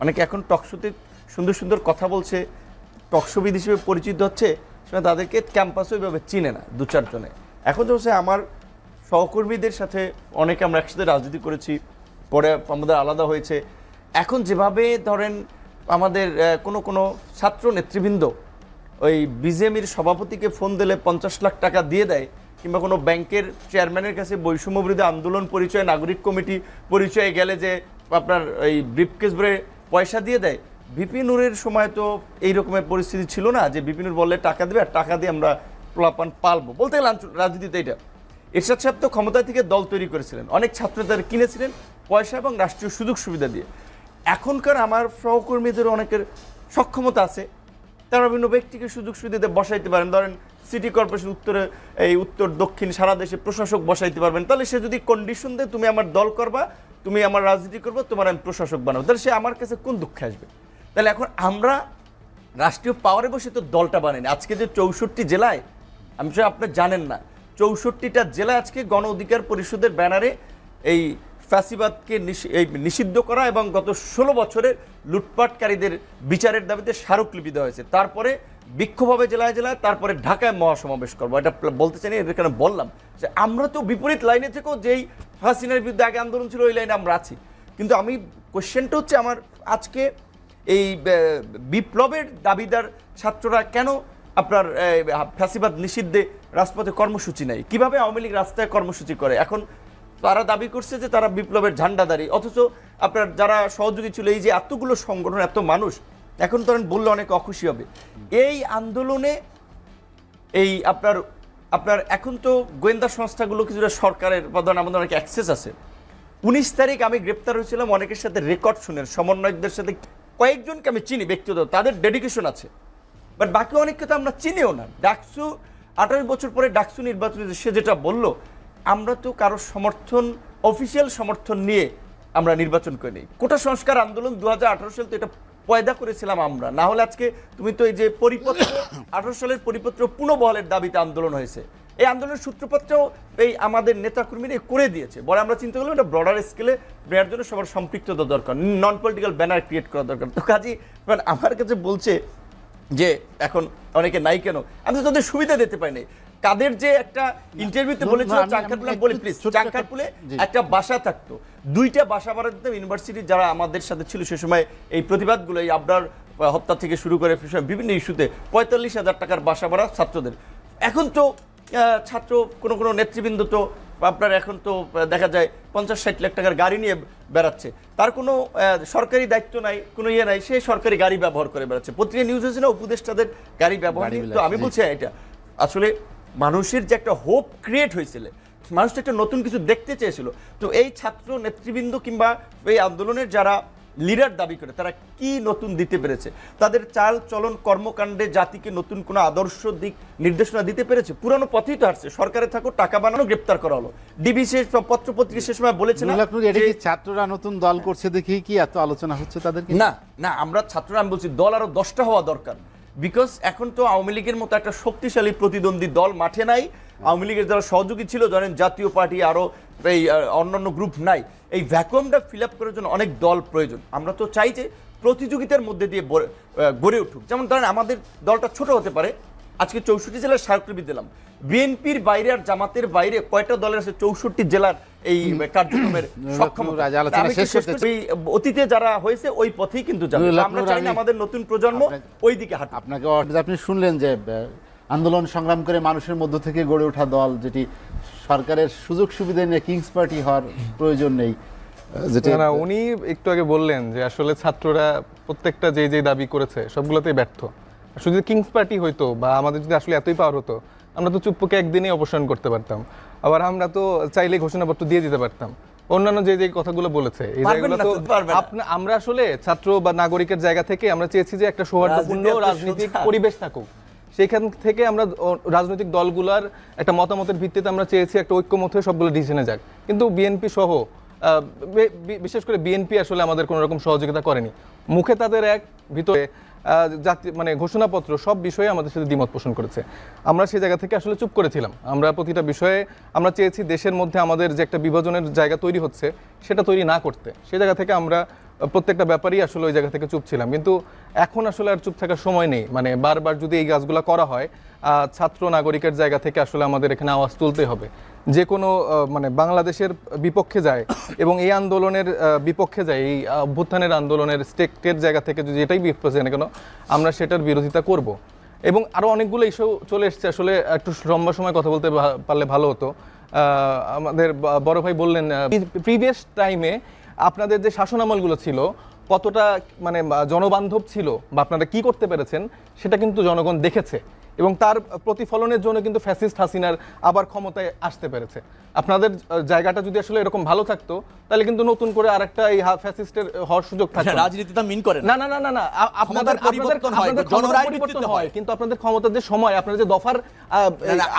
অনেকে এখন টকশোতে সুন্দর সুন্দর কথা বলছে, টকশোবিদ হিসেবে পরিচিত হচ্ছে, সেটা তাদেরকে ক্যাম্পাসও এভাবে চিনে না দু চারজনে। এখন তো হচ্ছে আমার সহকর্মীদের সাথে অনেকে আমরা একসাথে রাজনীতি করেছি, পরে আমাদের আলাদা হয়েছে। এখন যেভাবে ধরেন আমাদের কোনো ছাত্র নেতৃবৃন্দ ওই বিজেপির সভাপতিকে ফোন দিলে 50 লাখ টাকা দিয়ে দেয়, কিংবা কোনো ব্যাংকের চেয়ারম্যানের কাছে বৈষম্য বিরোধী আন্দোলন পরিচয়, নাগরিক কমিটি পরিচয়ে গেলে যে আপনার এই ব্রিফকেস ভরে পয়সা দিয়ে দেয়। ভিপি নূরের সময় তো এই রকমের পরিস্থিতি ছিল না যে ভিপি নূর বললে টাকা দেবে আর টাকা দিয়ে আমরা পোলাপান পালবো, বলতে গেলে রাজনীতিতে এটা। এরশাদ সাহেব তো ক্ষমতা থেকে দল তৈরি করেছিলেন, অনেক ছাত্র তারা কিনেছিলেন পয়সা এবং রাষ্ট্রীয় সুযোগ সুবিধা দিয়ে। এখনকার আমার সহকর্মীদের অনেকের সক্ষমতা আছে, তারা বিভিন্ন ব্যক্তিকে সুযোগ সুবিধাতে বসাইতে পারেন। ধরেন সিটি কর্পোরেশন উত্তরে, এই উত্তর দক্ষিণ সারা দেশে প্রশাসক বসাইতে পারবেন। তাহলে সে যদি কন্ডিশন দেয় তুমি আমার দল করবা, তুমি আমার রাজনীতি করবো, তোমার আমি প্রশাসক বানাবো, তাহলে সে আমার কাছে কোন দুঃখে আসবে? তাহলে এখন আমরা রাষ্ট্রীয় পাওয়ারে বসে তো দলটা বানাইনি। আজকে যে 64 জেলায়, আমি সে আপনি জানেন না, 64টা জেলায় আজকে গণ অধিকার পরিষদের ব্যানারে এই ফ্যাসিবাদকে নিষিদ্ধ করা এবং গত 16 বছরের লুটপাটকারীদের বিচারের দাবিতে স্মারকলিপি দেওয়া হয়েছে। তারপরে বিক্ষোভ হবে জেলায় জেলায়, তারপরে ঢাকায় মহাসমাবেশ করবো। এটা বলতে চাই, এর কারণে বললাম যে আমরা তো বিপরীত লাইনে থেকেও যেই হাসিনার বিরুদ্ধে আগে আন্দোলন ছিল ওই লাইনে আমরা আছি। কিন্তু আমি কোশ্চেনটা হচ্ছে আমার, আজকে এই বিপ্লবের দাবিদার ছাত্ররা কেন আপনার ফ্যাসিবাদ নিষিদ্ধে রাজপথে কর্মসূচি নেই? কিভাবে আওয়ামী লীগ রাস্তায় কর্মসূচি করে? এখন তারা দাবি করছে যে তারা বিপ্লবের ঝান্ডাদারী, অথচ আপনার যারা সহযোগী ছিল, এই যে এতগুলো সংগঠন, এত মানুষ, এখন ধরেন বললে অনেক অখুশি হবে এই আন্দোলনে। এই আপনার এখন তো গোয়েন্দা সংস্থাগুলো কিছুটা সরকারের প্রধান, আমাদের অনেক অ্যাক্সেস আছে। 19 তারিখ আমি গ্রেপ্তার হয়েছিলাম, অনেকের সাথে রেকর্ড শুনেন, সমন্বয়কদের সাথে কয়েকজনকে আমি চিনি ব্যক্তিগত, তাদের ডেডিকেশন আছে, বাট বাকি অনেককে তো আমরা চিনিও না। ডাকসু 28 বছর পরে ডাকসু নির্বাচনে সে যেটা বললো, আমরা তো কারোর সমর্থন, অফিসিয়াল সমর্থন নিয়ে আমরা নির্বাচন করে নিই। কোটা সংস্কার আন্দোলন 2018 সাল তো এটা পয়দা করেছিলাম আমরা, না হলে আজকে তুমি তো এই যে পরিপত্র 18 সালের পরিপত্র পুনঃবহালের দাবিতে আন্দোলন হয়েছে, এই আন্দোলনের সূত্রপাতটাও এই আমাদের নেতাকর্মীরা করে দিয়েছে। বলে আমরা চিন্তা করলাম এটা ব্রডার স্কেলে নেওয়ার জন্য সবার সম্পৃক্ততা দরকার, নন পলিটিক্যাল ব্যানার ক্রিয়েট করা দরকার। তো কাজী আমার কাছে বলছে যে এখন অনেকে নাই কেন, আমি তো তাদের সুবিধা দিতে পারিনি। কাদের যে একটা ইন্টারভিউতে বলেছিল চাঙ্কারপুলে, বলি প্লিজ, চাঙ্কারপুলে একটা বাসা থাকতো, 2টা বাসা ভাড়া দিতাম ইউনিভার্সিটি যারা আমাদের সাথে ছিল সে সময়, এই প্রতিবাদগুলো, এই আবরার হত্যা থেকে শুরু করে বিভিন্ন ইস্যুতে 45,000 টাকার বাসা ভাড়া ছাত্রদের। এখন তো ছাত্র কোনো নেতৃবৃন্দ তো আপনার এখন তো দেখা যায় 50-60 লাখ টাকার গাড়ি নিয়ে বেড়াচ্ছে, তার কোনো সরকারি দায়িত্ব নাই, কোনো ইয়ে নাই, সে সরকারি গাড়ি ব্যবহার করে বেড়াচ্ছে। পত্রিকা নিউজ হয়েছে না উপদেষ্টাদের গাড়ি ব্যবহার। তো আমি বলছি এটা আসলে মানুষের যে একটা হোপ ক্রিয়েট হয়েছিল, মানুষ একটা নতুন কিছু দেখতে চেয়েছিল। তো এই ছাত্র নেতৃবৃন্দ কিংবা এই আন্দোলনের যারা লিডার দাবি করে, তারা কি নতুন দিতে পেরেছে? তাদের চাল চলন কর্মকাণ্ডে জাতিকে নতুন কোনো আদর্শ দিক নির্দেশনা দিতে পেরেছে? পুরানো পথেই তো হারছে, সরকারে থাকো, টাকা বানানো, গ্রেপ্তার করা হলো। ডিবি শেষ পত্র পত্রিকা সে সময় বলেছে না ছাত্ররা নতুন দল করছে দেখি কি এত আলোচনা হচ্ছে তাদের? না আমরা ছাত্ররা, আমি বলছি দল আরো 10টা হওয়া দরকার। বিকজ এখন তো আওয়ামী লীগের মতো একটা শক্তিশালী প্রতিদ্বন্দ্বী দল মাঠে নাই। আওয়ামী লীগের যারা সহযোগী ছিল, ধরেন জাতীয় পার্টি, আরো এই অন্যান্য গ্রুপ নাই। এই ভ্যাকুয়ামটা ফিল আপ করার জন্য অনেক দল প্রয়োজন। আমরা তো চাই যে প্রতিযোগিতার মধ্যে দিয়ে গড়ে উঠুক। যেমন ধরেন আমাদের দলটা ছোট হতে পারে, আজকে 64 জেলার স্মারকলিপি দিলাম। বিএনপির বাইরে আর জামাতের বাইরে কয়টা দলের আছে 64 জেলার এই কার্যক্রমের সক্ষমতা? অতীতে যারা হয়েছে ওই পথেই কিন্তু যাবে। আমরা চাই না আমাদের নতুন প্রজন্ম ওই দিকে হাঁটে। আপনাকে আপনি শুনলেন যে আন্দোলন সংগ্রাম করে মানুষের মধ্য থেকে গড়ে ওঠা দল, যেটি সরকারের সুযোগ সুবিধা নিয়ে কিংস পার্টি হওয়ার প্রয়োজন নেই। যেটা উনি একটু আগে বললেন যে আসলে ছাত্ররা প্রত্যেকটা যে দাবি করেছে সবগুলোতেই ব্যর্থ। শুধু কিংস পার্টি হইতো বা আমাদের যদি আসলে এতই পাওয়ার হতো, আমরা তো চুপ্পুকে একদিনেই অপসারণ করতে পারতাম, আবার আমরা তো চাইলে ঘোষণাপত্র দিয়ে দিতে পারতাম। অন্যান্য যে কথাগুলো বলেছে, এই জায়গাগুলো তো আমরা আসলে ছাত্র বা নাগরিকের জায়গা থেকে আমরা চেয়েছি যে একটা সৌহার্দ্যপূর্ণ রাজনৈতিক পরিবেশ থাকুক। সেইখান থেকে আমরা রাজনৈতিক দলগুলোর একটা মতামতের ভিত্তিতে আমরা চেয়েছি একটা ঐক্যমত হয়ে সবগুলো ডিসিশনে যাক। কিন্তু বিএনপি সহ বিশেষ করে বিএনপি আসলে আমাদের কোনো রকম সহযোগিতা করেনি। মুখে তাদের এক, ভিতরে মানে ঘোষণাপত্র সব বিষয়ে আমাদের সাথে দ্বিমত পোষণ করেছে। আমরা সেই জায়গা থেকে আসলে চুপ করেছিলাম। আমরা প্রতিটা বিষয়ে আমরা চেয়েছি দেশের মধ্যে আমাদের যে একটা বিভাজনের জায়গা তৈরি হচ্ছে সেটা তৈরি না করতে। সেই জায়গা থেকে আমরা প্রত্যেকটা ব্যাপারই আসলে ওই জায়গা থেকে চুপ ছিলাম, কিন্তু এখন আসলে আর চুপ থাকার সময় নেই। মানে বারবার যদি এই কাজগুলো করা হয়, ছাত্র নাগরিকের জায়গা থেকে আসলে আমাদের এখানে আওয়াজ তুলতে হবে। যে কোনো মানে বাংলাদেশের বিপক্ষে যায় এবং এই আন্দোলনের বিপক্ষে যায়, এই অভ্যুত্থানের আন্দোলনের স্টেটের জায়গা থেকে যদি এটাই বিপক্ষে না কেন, আমরা সেটার বিরোধিতা করব। এবং আরও অনেকগুলো ইস্যু চলে এসছে, আসলে একটু লম্বা সময় কথা বলতে পারলে ভালো হতো। আমাদের বড় ভাই বললেন প্রিভিয়াস টাইমে আপনাদের যে শাসনামলগুলো ছিল কতটা মানে জনবান্ধব ছিল বা আপনারা কি করতে পেরেছেন সেটা কিন্তু জনগণ দেখেছে, এবং তার প্রতিফলনের জন্য কিন্তু ফ্যাসিস্ট হাসিনার আবার ক্ষমতায় আসতে পেরেছে। আপনাদের জায়গাটা যদি আসলে এরকম ভালো থাকতো তাহলে কিন্তু নতুন করে আরেকটা এই ফ্যাসিস্টের হওয়ার সুযোগ থাকতো না। রাজনীতিটা মিন করেন না না না না না, আপনাদের পরিবর্তন হয়, আপনাদের জনরায় পরিবর্তন ভিত্তিতে হয়, হয়। কিন্তু আপনাদের ক্ষমতার যে সময়, আপনাদের যে দফার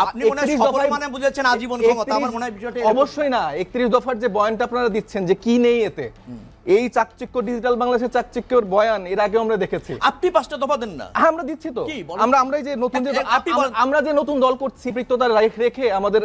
আপনি মনে হয় সফল মানে বুঝেছেন আজীবন ক্ষমতা, আমার মনে হয় বিষয়টা এরকম। অবশ্যই না। 31 দফার যে বয়ানটা আপনারা দিচ্ছেন যে কি নেই এতে, এই চাকচিক্য ডিজিটাল বাংলাদেশের চাকচিক্যর বয়ান এর আগে আমরা দেখেছি। আপনি 5টা দফা দেন না? হ্যাঁ, আমরা দিচ্ছি তো। কি বলেন? আমরা এই যে নতুন যে আপনি বলেন। আমরা যে নতুন দল করছি, বৃত্ততা রেখে আমাদের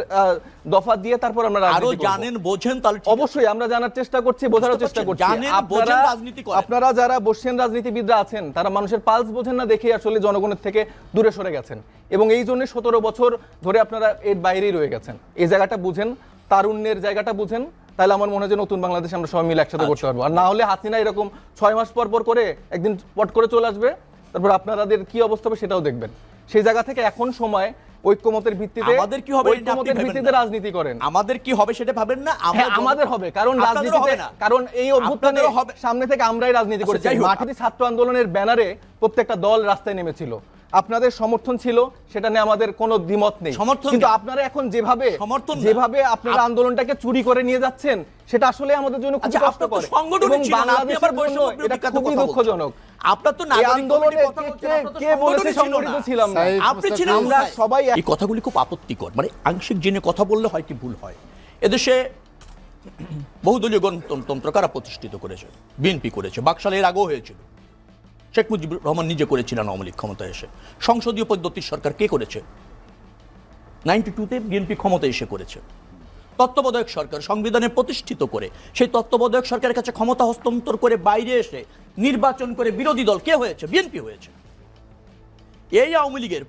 দফা দিয়ে তারপর আমরা আরো রাজনীতি করব। জানেন বোঝেন তাহলে ঠিক আছে। অবশ্যই আমরা জানার চেষ্টা করছি, বোঝার বুঝতে চেষ্টা পারছেন, করছি। জানেন, বোঝেন, রাজনীতি করেন। আপনারা যারা বর্ষিয়ান রাজনীতিবিদরা আছেন তারা মানুষের পালস বোঝেন না দেখে আসলে জনগণের থেকে দূরে সরে গেছেন, এবং এই জন্য 17 বছর ধরে আপনারা এর বাইরেই রয়ে গেছেন। এই জায়গাটা বুঝেন, তারুণ্যের জায়গাটা বুঝেন, তাহলে আমার মনে হয় যে নতুন বাংলাদেশ আমরা সবাই মিলে একসাথে করতে পারবো। আর না হলে হাসিনা এরকম 6 মাস পর পর করে একদিন পট করে চলে আসবে, তারপর আপনাদের কি অবস্থা হবে সেটাও দেখবেন। সেই জায়গা থেকে এখন সময় ঐক্যমতের ভিত্তিতে, আমাদের কি হবে এটা আপনি ঐক্যমতের ভাবেন ভিত্তিতে না। রাজনীতি করেন। আমাদের কি হবে সেটা ভাবেন না? হ্যাঁ, আমাদের হবে, কারণ আপনাদেরও রাজনীতিতে হবে না। কারণ এই অভ্যুত্থানে আপনাদেরও হবে। সামনে থেকে আমরাই রাজনীতি আচ্ছা, করেছি। যাই হোক। মাঠে ছাত্র আন্দোলনের ব্যানারে প্রত্যেকটা দল রাস্তায় নেমেছিল, আপনাদের সমর্থন ছিল, সেটা নিয়ে আমাদের কোনো দ্বিমত নেই। সমর্থন কিন্তু না। আপনারা এখন যেভাবে সমর্থন না। যেভাবে আপনারা আন্দোলনটাকে চুরি করে নিয়ে যাচ্ছেন, সেটা আসলে আমাদের জন্য খুব আচ্ছা, আপনার তো কষ্টকর সংগঠনই এবং ছিল না, আপনি বাংলাদেশের আবার জন্য বৈষম্য এটা বিরোধী খুবই কথা দুঃখজনক। আপনার তো এই নাগরিক আন্দোলনে কমিটির কথা বলছেন, আপনার তো কে বলেছে সংগঠনই ছিল সংগঠিত না। ছিলাম না? সাইদ আপনি মুস্তাফিজ, ছিলেন আমরা না। সবাই এই কথাগুলি খুব আপত্তিকর, মানে আংশিক জেনে কথা বললে হয় কি ভুল হয়। এদেশে বহুদলীয় গণতন্ত্র কারা প্রতিষ্ঠিত করেছে? বিএনপি করেছে, বাকশালে এর আগেও হয়েছিল, শেখ মুজিবুর রহমান নিজে করেছিলেন আওয়ামী লীগ ক্ষমতায় এসে। সংসদীয় পদ্ধতির সরকার কে করেছে? 92-তে বিএনপি ক্ষমতায় এসে করেছে। তত্ত্বাবধায়ক সরকার সংবিধানে প্রতিষ্ঠিত করে সেই তত্ত্বাবধায়ক সরকারের কাছে ক্ষমতা হস্তান্তর করে বাইরে এসে নির্বাচন করে বিরোধী দল কে হয়েছে? বিএনপি হয়েছে। এই আওয়ামী লীগের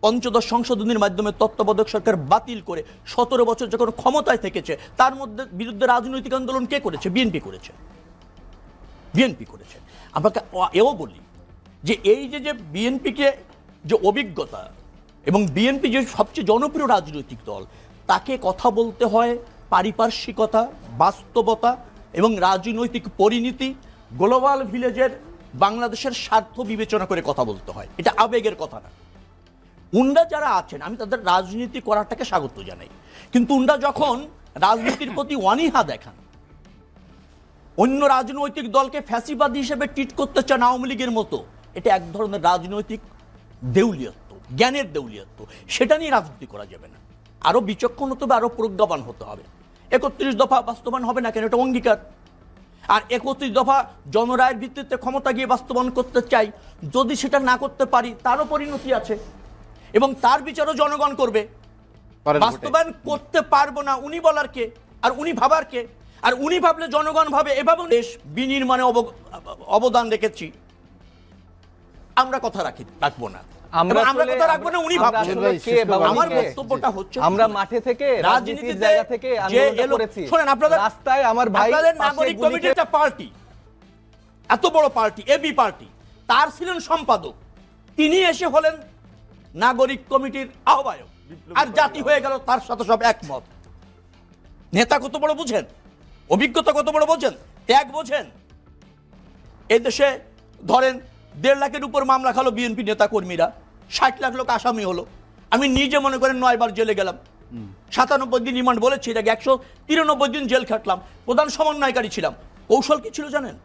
15 সংশোধনীর মাধ্যমে তত্ত্বাবধায়ক সরকার বাতিল করে 17 বছর যখন ক্ষমতায় থেকেছে, তার মধ্যে বিরুদ্ধে রাজনৈতিক আন্দোলন কে করেছে? বিএনপি করেছে। বিএনপি করেছে। আমরা এও বলি যে এই যে বিএনপিকে যে অভিজ্ঞতা এবং বিএনপি যে সবচেয়ে জনপ্রিয় রাজনৈতিক দল, তাকে কথা বলতে হয় পারিপার্শ্বিকতা, বাস্তবতা এবং রাজনৈতিক পরিণতি, গ্লোবাল ভিলেজের বাংলাদেশের স্বার্থ বিবেচনা করে কথা বলতে হয়। এটা আবেগের কথা না। উন্ডা যারা আছেন, আমি তাদের রাজনীতি করাটাকে স্বাগত জানাই, কিন্তু উন্ডা যখন রাজনীতির প্রতি অনীহা দেখান, অন্য রাজনৈতিক দলকে ফ্যাসিবাদী হিসেবে ট্রিট করতে চান আওয়ামী লীগের মতো, এটা এক ধরনের রাজনৈতিক দেউলিয়ত্ব, জ্ঞানের দেউলিয়ত্ব। সেটা নিয়ে রাজনীতি করা যাবে না। আরো বিচক্ষণ হতে হবে, আরো প্রজ্ঞাবান হতে হবে। 31 দফা বাস্তবায়ন হবে না কেন? এটা অঙ্গীকার। আর 31 দফা জনরায়ের ভিত্তিতে ক্ষমতা গিয়ে বাস্তবায়ন করতে চাই, যদি সেটা না করতে পারি তারও পরিণতি আছে, এবং তার বিচারও জনগণ করবে। বাস্তবায়ন করতে পারবো না উনি বলার কে, আর উনি ভাবার কে? আর উনি ভাবলে জনগণ ভাবে। এভাবে দেশ বিনির্মাণে অবদান রেখেছি, আমরা কথা রাখবো না। আমরা কথা রাখবো না, উনি ভাবছেন। আমার বক্তব্যটা হচ্ছে, আমরা মাঠে থেকে রাজনীতির জায়গা থেকে আন্দোলন করেছি। শুনেন, আপনাদের রাস্তায় আমার ভাই, আপনাদের নাগরিক কমিটির একটা পার্টি, এত বড় পার্টি এবি পার্টি, তার ছিলেন সম্পাদক, তিনি এসে হলেন নাগরিক কমিটির আহ্বায়ক, আর জাতি হয়ে গেল তার সাথে সব একমত। নেতা কত বড় বুঝেন, অভিজ্ঞতা কত বড় বোঝেন, ত্যাগ বোঝেন। এই দেশে ধরেন 1.5 লাখের উপর মামলা খালো বিএনপি নেতা কর্মীরা, 60 লাখ লোক আসামি হলো। আমি নিজে মনে করেন 9 বার জেলে গেলাম, 97 দিন রিমান্ড বলেছি, এটাকে 193 দিন জেল খাটলাম, প্রধান সমন্বয়কারী ছিলাম। কৌশল কি ছিল জানেন?